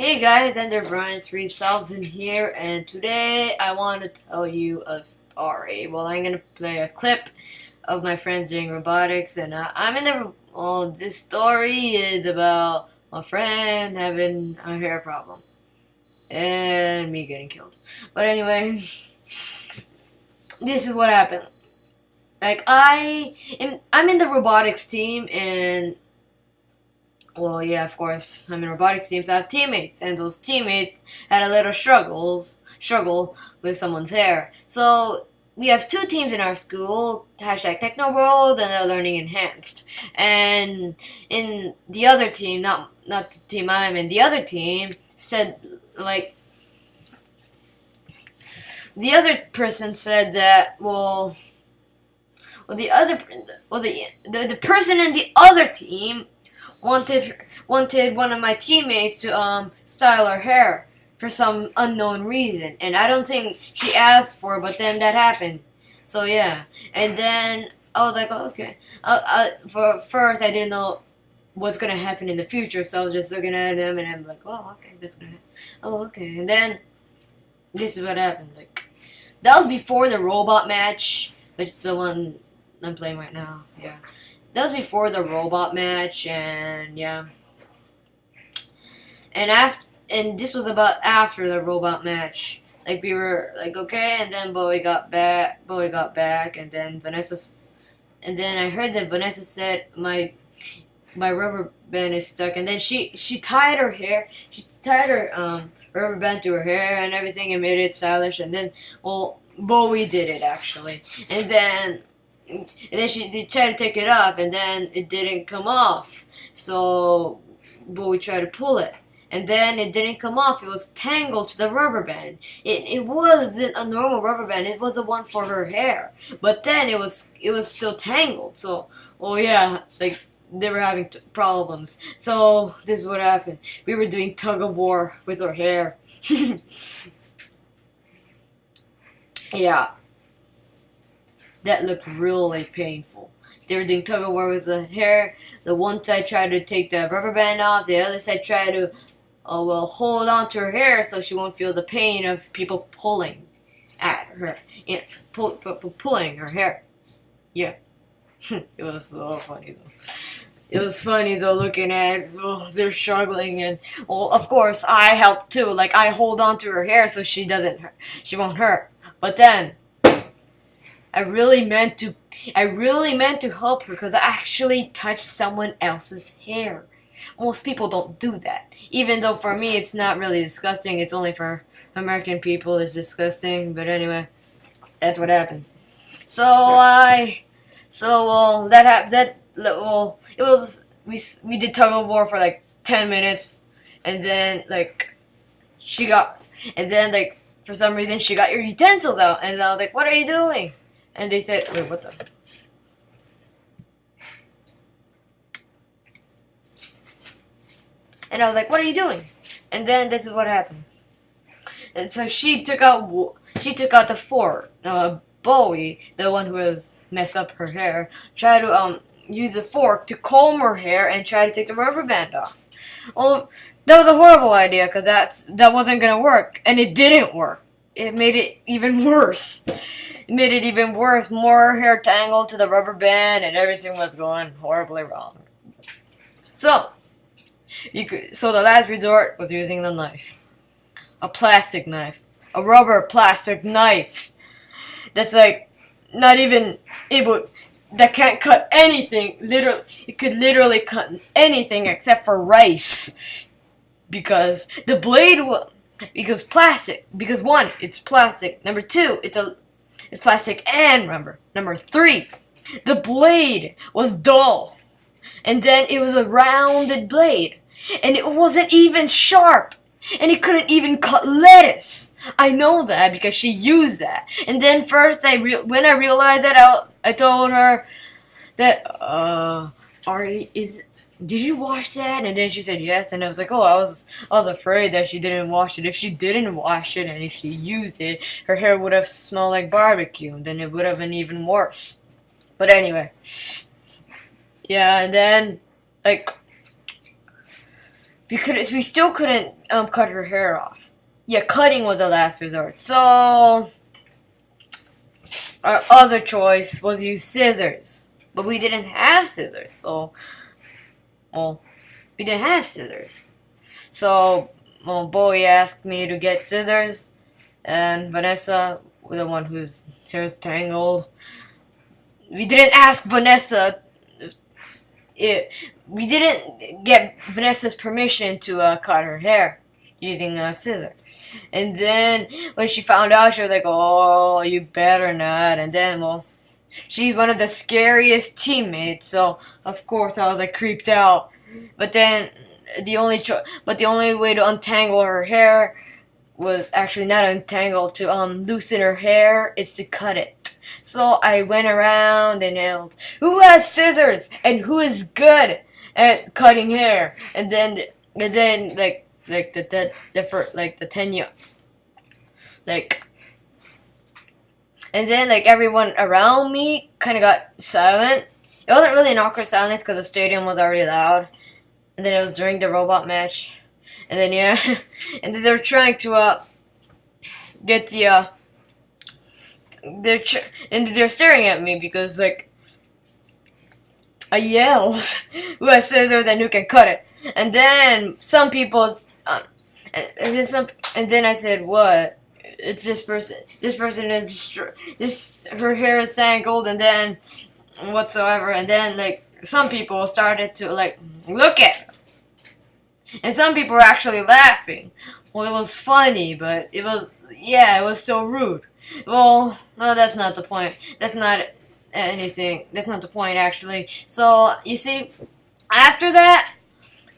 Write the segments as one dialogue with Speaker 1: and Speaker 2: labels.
Speaker 1: Hey guys, Ender Brian 3000 here, and today I want to tell you a story. Well, I'm gonna play a clip of my friends doing robotics, and I'm in the. Well, this story is about my friend having a hair problem and me getting killed. But anyway, this is what happened. I'm in the robotics team, and well, yeah, of course, I'm in robotics teams. I have teammates, and those teammates had a little struggle with someone's hair. So we have two teams in our school, hashtag Techno World and Learning Enhanced. And in the other team, not the team I'm in, the other team said the other person said that the person in the other team wanted one of my teammates to style her hair for some unknown reason, and I don't think she asked for it, but then that happened. So yeah, and then I was like, oh, okay. For first, I didn't know what's gonna happen in the future, so I was just looking at him, and I'm like, oh, okay, that's gonna happen. Oh, okay, and then this is what happened. Like, that was before the robot match, which is the one I'm playing right now. Yeah. That was before the robot match, and yeah. And this was about after the robot match. Like, we were like, okay, and then Bowie got back, and then and then I heard that Vanessa said my rubber band is stuck, and then she tied her hair, rubber band to her hair and everything and made it stylish, and then, well, Bowie did it actually, and then she tried to take it off, and then it didn't come off. So, but we tried to pull it, and then it didn't come off. It was tangled to the rubber band. It wasn't a normal rubber band. It was the one for her hair. But then it was still tangled. So, oh yeah, like they were having problems. So this is what happened. We were doing tug of war with her hair. Yeah. That looked really painful. They were doing tug of war with the hair. The one side tried to take the rubber band off. The other side tried to, hold on to her hair so she won't feel the pain of people pulling at her, pulling her hair. Yeah, it was so funny though. It was funny though, looking at they're struggling, and of course I helped too. Like, I hold on to her hair so she won't hurt. But then I really meant to help her, because I actually touched someone else's hair. Most people don't do that. Even though for me it's not really disgusting. It's only for American people it's disgusting. But anyway, that's what happened. It was, we did tug of war for like 10 minutes, and then for some reason she got your utensils out, and I was like, what are you doing? And they said, wait, what the? And I was like, what are you doing? And then this is what happened. And so she took out the fork. Bowie, the one who was messed up her hair, tried to use the fork to comb her hair and try to take the rubber band off. Well, that was a horrible idea, because that wasn't gonna work, and it didn't work. It made it even worse. It made it even worse. More hair tangled to the rubber band, and everything was going horribly wrong. So the last resort was using the knife. A plastic knife. A rubber plastic knife. That's like, not even able, that can't cut anything. Literally, it could literally cut anything except for rice. Because the blade because plastic. Because one, it's plastic. Number two, it's plastic and rubber. Number three, the blade was dull. And then it was a rounded blade. And it wasn't even sharp. And it couldn't even cut lettuce. I know that because she used that. And then first, when I realized that, I told her that, did you wash that? And then she said yes, and I was like, oh, I was afraid that she didn't wash it. If she didn't wash it and if she used it, her hair would have smelled like barbecue, and then it would have been even worse. But anyway, yeah, and then we still couldn't cut her hair off. Yeah, cutting was the last resort. So our other choice was use scissors, but we didn't have scissors. So, well, we didn't have scissors. So, well, Bowie asked me to get scissors, and Vanessa, the one whose hair is tangled, we didn't ask Vanessa. We didn't get Vanessa's permission to cut her hair using a scissor. And then when she found out, she was like, "Oh, you better not." And then, well, she's one of the scariest teammates, so of course I was like creeped out. But then the only way to untangle her hair was actually not untangle, to loosen her hair is to cut it. So I went around and yelled, "Who has scissors and who is good at cutting hair?" And then the 10 year, and then everyone around me kind of got silent. It wasn't really an awkward silence because the stadium was already loud. And then it was during the robot match. And then and then they were trying to get the they're staring at me because I yelled, "Who has scissors and who can cut it?" And then some people and then I said, "What? It's this person. This person is this. Her hair is tangled, and then whatsoever." And then some people started to look at her, and some people were actually laughing. Well, it was funny, but it was so rude. Well, no, that's not the point. That's not anything. That's not the point, actually. So you see, after that,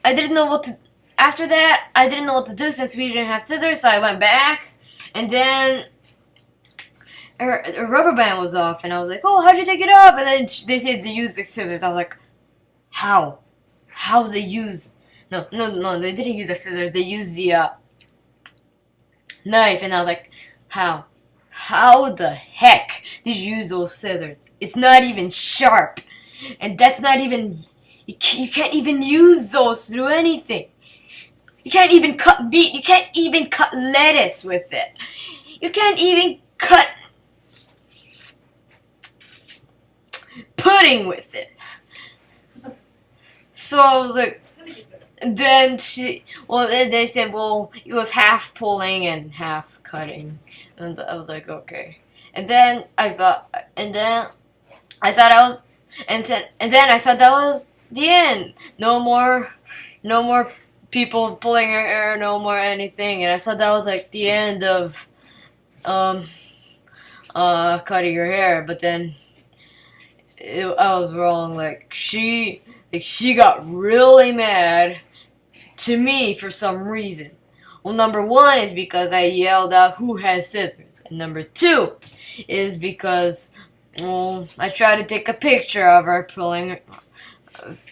Speaker 1: I didn't know what to do since we didn't have scissors, so I went back, and then her rubber band was off, and I was like, "Oh, how'd you take it up?" And then they said to use the scissors. I was like, "How? How they use?" No, they didn't use the scissors. They used the knife, and I was like, "How? How the heck did you use those scissors? It's not even sharp, and that's not even. You can't even use those to do anything. You can't even cut meat. You can't even cut lettuce with it. You can't even cut pudding with it." So I was like, then they said, well, it was half pulling and half cutting. And I was like, okay. And then I thought that was the end. No more people pulling her hair, no more anything. And I thought that was the end of cutting her hair. But then I was wrong. She got really mad to me for some reason. Well, number one is because I yelled out, "Who has scissors?" And number two is because I tried to take a picture of her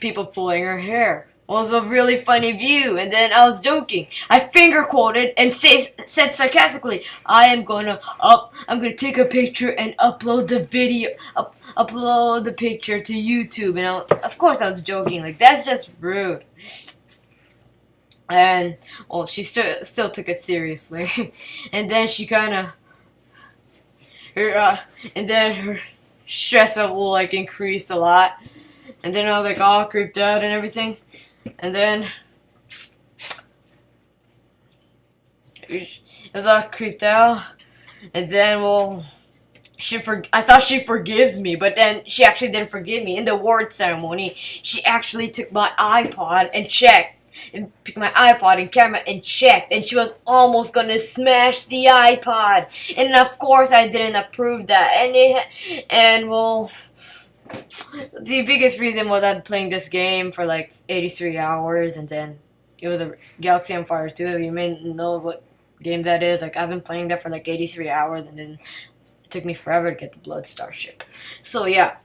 Speaker 1: people pulling her hair. Well, it was a really funny view, and then I was joking. I finger quoted and said sarcastically, I'm gonna take a picture and upload the video, upload the picture to YouTube." And of course I was joking, that's just rude. And well, she still took it seriously. And then she and then her stress level increased a lot. And then I was all creeped out and everything. And then it was all creeped out. And then I thought she forgives me, but then she actually didn't forgive me. In the award ceremony, she actually took my iPod and picked my iPod and camera and checked, and she was almost gonna smash the iPod. And of course I didn't approve that. And the biggest reason was I'm playing this game for 83 hours, and then it was a Galaxy on Fire 2. You may know what game that is. I've been playing that for 83 hours, and then it took me forever to get the Blood Starship. So yeah.